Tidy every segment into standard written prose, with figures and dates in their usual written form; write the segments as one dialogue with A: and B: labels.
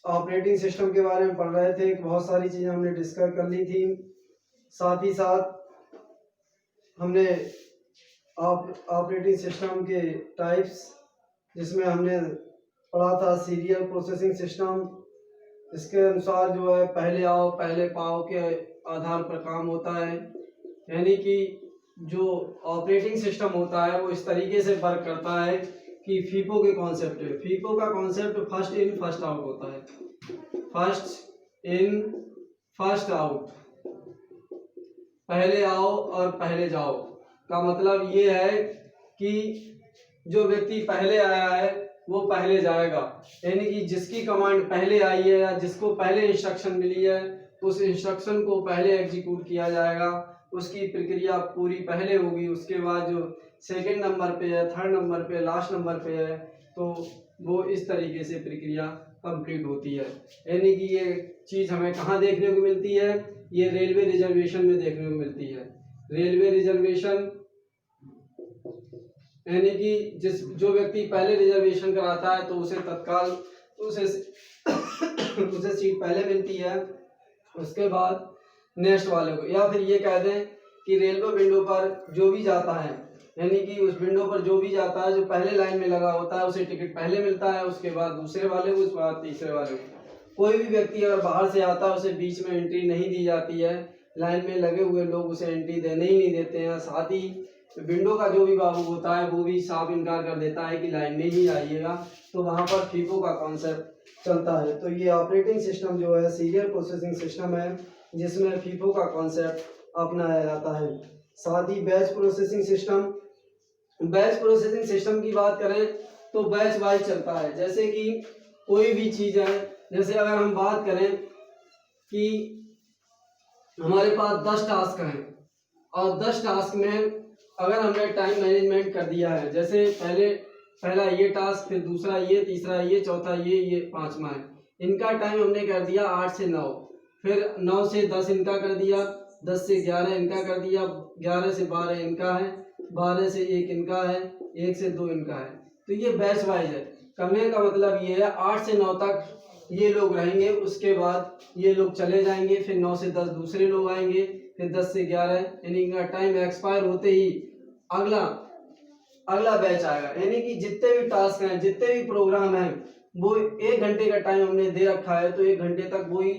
A: Operating system के बारे में पढ़ रहे थे। बहुत सारी चीज़ें हमने डिस्कस कर ली थी। साथ ही साथ हमने ऑपरेटिंग सिस्टम के टाइप्स, जिसमें हमने पढ़ा था सीरियल प्रोसेसिंग सिस्टम। इसके अनुसार जो है पहले आओ पहले पाओ के आधार पर काम होता है, यानी कि जो ऑपरेटिंग सिस्टम होता है वो इस तरीके से वर्क करता है कि फीफो के कॉन्सेप्ट है। फीफो का concept first in first out होता है। फर्स्ट इन फर्स्ट आउट, पहले आओ और पहले जाओ का मतलब ये है कि जो व्यक्ति पहले आया है वो पहले जाएगा, यानी कि जिसकी कमांड पहले आई है या जिसको पहले इंस्ट्रक्शन मिली है उस इंस्ट्रक्शन को पहले एग्जीक्यूट किया जाएगा, उसकी प्रक्रिया पूरी पहले होगी। उसके बाद जो सेकंड नंबर पे है, थर्ड नंबर पे, लास्ट नंबर पे है, तो वो इस तरीके से प्रक्रिया कंप्लीट होती है। यानी कि ये चीज़ हमें कहाँ देखने को मिलती है? ये रेलवे रिजर्वेशन में देखने को मिलती है। रेलवे रिजर्वेशन यानी कि जो व्यक्ति पहले रिजर्वेशन कराता है तो उसे तत्काल उसे सीट पहले मिलती है, उसके बाद नेक्स्ट वाले को। या फिर ये कह दें कि रेलवे विंडो पर जो भी जाता है, यानी कि उस विंडो पर जो भी जाता है, जो पहले लाइन में लगा होता है उसे टिकट पहले मिलता है, उसके बाद दूसरे वाले को, उसके बाद तीसरे वाले को। कोई भी व्यक्ति अगर बाहर से आता है उसे बीच में एंट्री नहीं दी जाती है। लाइन में लगे हुए लोग उसे एंट्री देने ही नहीं देते हैं। साथ ही विंडो का जो भी बाबू होता है वो भी साफ इनकार कर देता है कि लाइन में ही आइएगा। तो वहाँ पर फीफो का कॉन्सेप्ट चलता है। तो ये ऑपरेटिंग सिस्टम जो है सीरियल प्रोसेसिंग सिस्टम है, जिसमें फीफो का कॉन्सेप्ट अपनाया जाता है। साथ ही batch processing system, batch processing system की बात करें तो बैच वाइज चलता है। जैसे कि कोई भी चीज़ है, जैसे अगर हम बात करें कि हमारे पास 10 टास्क हैं और 10 टास्क में अगर हमने टाइम मैनेजमेंट कर दिया है, जैसे पहला ये टास्क, फिर दूसरा ये, तीसरा ये, चौथा ये पांचवा है, इनका टाइम हमने कर दिया 8 से 9, फिर 9 से 10 इनका कर दिया, 10 से 11 इनका कर दिया, 11 से 12 इनका है, 12 से 1 इनका है, 1 से 2 इनका है। तो ये बैच वाइज है। करने का मतलब ये है 8 से 9 तक ये लोग रहेंगे, उसके बाद ये लोग चले जाएंगे, फिर 9 से 10 दूसरे लोग आएंगे, फिर 10 से 11, यानी इनका टाइम एक्सपायर होते ही अगला बैच आएगा। यानी कि जितने भी टास्क हैं, जितने भी प्रोग्राम हैं, वो 1 घंटे का टाइम हमने दे रखा है, तो 1 घंटे तक वही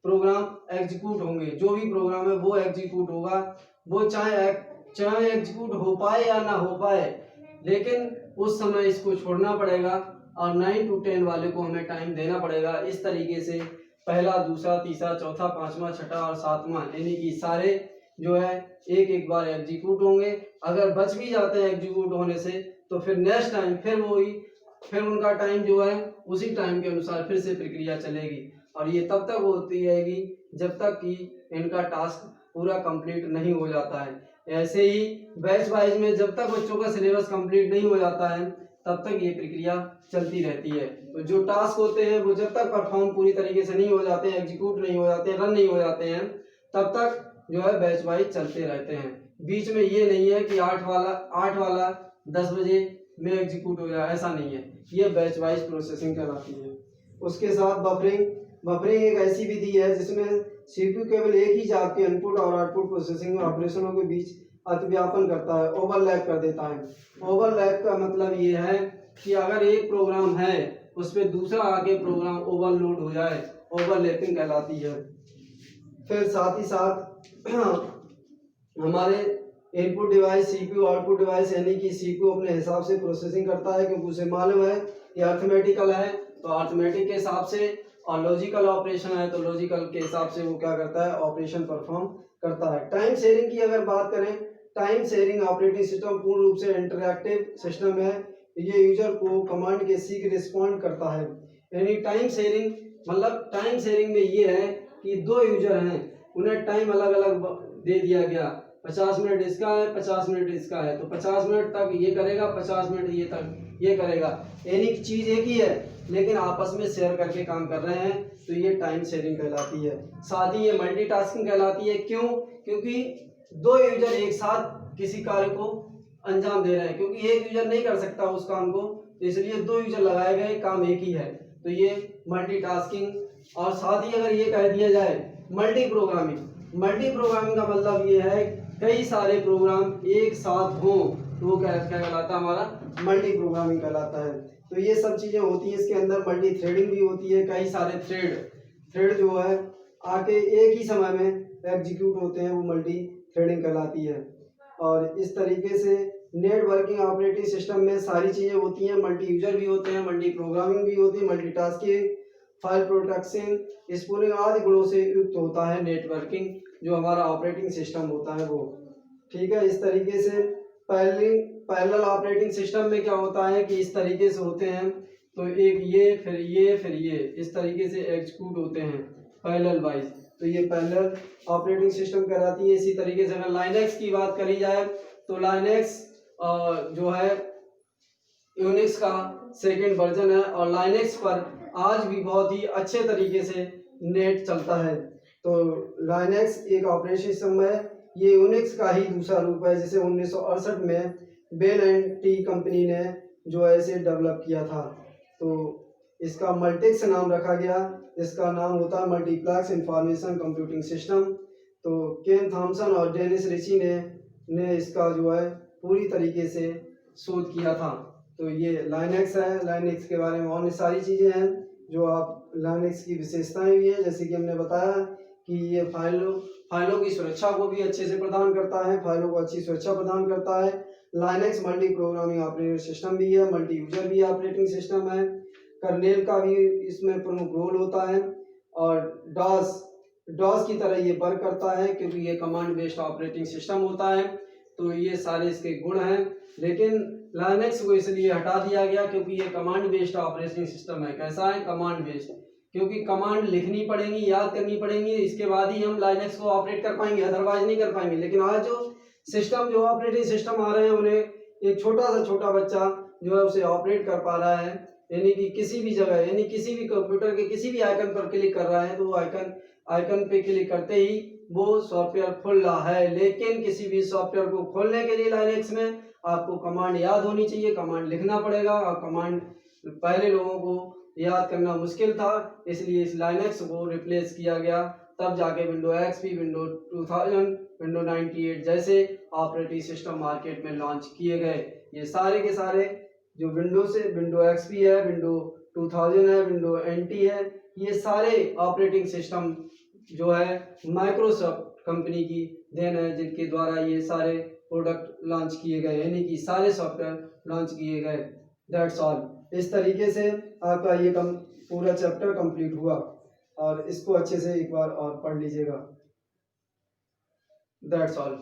A: प्रोग्राम एग्जीक्यूट होंगे। जो भी प्रोग्राम है वो एग्जीक्यूट होगा, वो चाहे एग्जीक्यूट हो पाए या ना हो पाए, लेकिन उस समय इसको छोड़ना पड़ेगा और 9 to 10 वाले को हमें टाइम देना पड़ेगा। इस तरीके से पहला, दूसरा, तीसरा, चौथा, पांचवा, छठा और सातवां, यानी कि सारे जो है एक बार एग्जीक्यूट होंगे। अगर बच भी जाते हैं एग्जीक्यूट होने से तो फिर नेक्स्ट टाइम फिर उनका टाइम जो है उसी टाइम के अनुसार फिर से प्रक्रिया चलेगी, और ये तब तक होती रहेगी जब तक कि इनका टास्क पूरा कंप्लीट नहीं हो जाता है। ऐसे ही बैच वाइज में जब तक बच्चों का सिलेबस कंप्लीट नहीं हो जाता है तब तक ये प्रक्रिया चलती रहती है। तो जो टास्क होते हैं वो जब तक परफॉर्म पूरी तरीके से नहीं हो जाते, एग्जीक्यूट नहीं हो जाते, रन नहीं हो जाते हैं, तब तक जो है बैच वाइज चलते रहते हैं। बीच में ये नहीं है कि 8 वाला 10 बजे में एग्जीक्यूट हो जाए, ऐसा नहीं है। ये बैच वाइज प्रोसेसिंग कहलाती है। उसके साथ बफरिंग एक ऐसी विधि है जिसमें सीपीयू केवल एक ही जाप के इनपुट और आउटपुट प्रोसेसिंग ऑपरेशनों के बीच अतिव्यापन करता है, ओवरलैप कर देता है। ओवरलैप का मतलब ये है कि अगर एक प्रोग्राम है उस पर दूसरा आगे प्रोग्राम ओवरलोड हो जाए, ओवरलैपिंग कहलाती है। फिर साथ ही साथ हमारे input device CPU, output device, यानी कि सीपीयू अपने हिसाब से प्रोसेसिंग करता है क्योंकि उसे मालूम है कि अर्थमेटिकल है तो अर्थमेटिक के हिसाब से, और लॉजिकल ऑपरेशन है तो लॉजिकल के हिसाब से वो क्या करता है, ऑपरेशन परफॉर्म करता है। टाइम शेयरिंग की अगर बात करें, टाइम शेयरिंग ऑपरेटिंग सिस्टम पूर्ण रूप से इंटरैक्टिव सिस्टम है। ये यूजर को कमांड के सीक रिस्पॉन्ड करता है। यानी टाइम शेयरिंग मतलब टाइम शेयरिंग में ये है कि 2 यूजर हैं, उन्हें टाइम अलग अलग दे दिया गया, 50 मिनट इसका है, 50 मिनट इसका है, तो 50 मिनट तक ये करेगा, 50 मिनट ये तक ये करेगा। यानी कि चीज एक ही है लेकिन आपस में शेयर करके काम कर रहे हैं, तो ये टाइम शेयरिंग कहलाती है। साथ ही ये मल्टीटास्किंग कहलाती है। क्यों? क्योंकि 2 यूजर एक साथ किसी कार्य को अंजाम दे रहे हैं, क्योंकि एक यूजर नहीं कर सकता उस काम को, इसलिए 2 यूजर लगाए गए, काम एक ही है, तो ये मल्टीटास्किंग। और साथ ही अगर ये कह दिया जाए मल्टी प्रोग्रामिंग, मल्टी प्रोग्रामिंग का मतलब ये है कई सारे प्रोग्राम एक साथ हों तो वो क्या कहलाता है, हमारा मल्टी प्रोग्रामिंग कहलाता है। तो ये सब चीज़ें होती हैं इसके अंदर। मल्टी थ्रेडिंग भी होती है, कई सारे थ्रेड जो है आके एक ही समय में एग्जीक्यूट होते हैं, वो मल्टी थ्रेडिंग कहलाती है। और इस तरीके से नेटवर्किंग ऑपरेटिंग सिस्टम में सारी चीज़ें होती हैं, मल्टी यूजर भी होते हैं, मल्टी प्रोग्रामिंग भी होती है, मल्टीटास्किंग, फाइल प्रोटेक्शन, स्पूनिंग आदि गुणों से युक्त होता है नेटवर्किंग, जो हमारा ऑपरेटिंग सिस्टम होता है वो। ठीक है, इस तरीके से पैरेलल ऑपरेटिंग सिस्टम में क्या होता है कि इस तरीके से होते हैं, तो एक ये फिर ये इस तरीके से एग्जीक्यूट होते हैं पैरेलल वाइज, तो ये पैरेलल ऑपरेटिंग सिस्टम कहलाती है। इसी तरीके से अगर लाइनक्स की बात करी जाए तो लाइनक्स जो है यूनिक्स का सेकेंड वर्जन है और लाइनक्स पर आज भी बहुत ही अच्छे तरीके से नेट चलता है। तो लाइनक्स एक ऑपरेटिंग सिस्टम है, ये यूनिक्स का ही दूसरा रूप है, जिसे 1968 में बेल एंड टी कंपनी ने जो है इसे डेवलप किया था। तो इसका मल्टिक्स नाम रखा गया, इसका नाम होता है मल्टीप्लेक्स इंफॉर्मेशन कंप्यूटिंग सिस्टम। तो केन थॉमसन और डेनिस रिची ने इसका जो है पूरी तरीके से शोध किया था। तो ये लाइनक्स है। लाइनक्स के बारे में और सारी चीज़ें हैं जो आप लाइनक्स की विशेषताएं भी है, जैसे कि हमने बताया कि ये फाइलों की सुरक्षा को भी अच्छे से प्रदान करता है, फाइलों को अच्छी सुरक्षा प्रदान करता है। Linux multi programming operating system भी है, मल्टी यूजर भी ऑपरेटिंग सिस्टम है, कर्नेल का भी इसमें प्रमुख रोल होता है और डॉस की तरह ये वर्क करता है क्योंकि ये कमांड बेस्ड ऑपरेटिंग सिस्टम होता है। तो ये सारे इसके गुण हैं, लेकिन लाइनक्स को इसलिए हटा दिया गया क्योंकि ये कमांड बेस्ड ऑपरेटिंग सिस्टम है। कैसा है? कमांड बेस्ड, क्योंकि कमांड लिखनी पड़ेंगी, याद करनी पड़ेंगी, इसके बाद ही हम लाइनक्स को ऑपरेट कर पाएंगे, अदरवाइज नहीं कर पाएंगे। लेकिन आज जो सिस्टम जो ऑपरेटिंग सिस्टम आ रहे हैं उन्हें एक छोटा बच्चा जो है उसे ऑपरेट कर पा रहा है, यानी कि किसी भी जगह, यानी किसी भी कंप्यूटर के किसी भी आइकन पर क्लिक कर रहा है तो आइकन पे क्लिक करते ही वो सॉफ्टवेयर खुल रहा है। लेकिन किसी भी सॉफ्टवेयर को खोलने के लिए लाइनक्स में आपको कमांड याद होनी चाहिए, कमांड लिखना पड़ेगा और कमांड पहले लोगों को याद करना मुश्किल था, इसलिए इस लाइनक्स को रिप्लेस किया गया। तब जाके विंडो एक्सपी, विंडो 2000, विंडो 98 जैसे ऑपरेटिंग सिस्टम मार्केट में लॉन्च किए गए। ये सारे के सारे जो विंडो एक्सपी है, विंडो 2000 है, विंडो एनटी है, ये सारे ऑपरेटिंग सिस्टम जो है माइक्रोसॉफ्ट कंपनी की देन है, जिनके द्वारा ये सारे प्रोडक्ट लॉन्च किए गए, यानी कि सारे सॉफ्टवेयर लॉन्च किए गए। That's all. इस तरीके से आपका ये पूरा चैप्टर कंप्लीट हुआ और इसको अच्छे से एक बार और पढ़ लीजिएगा। That's all.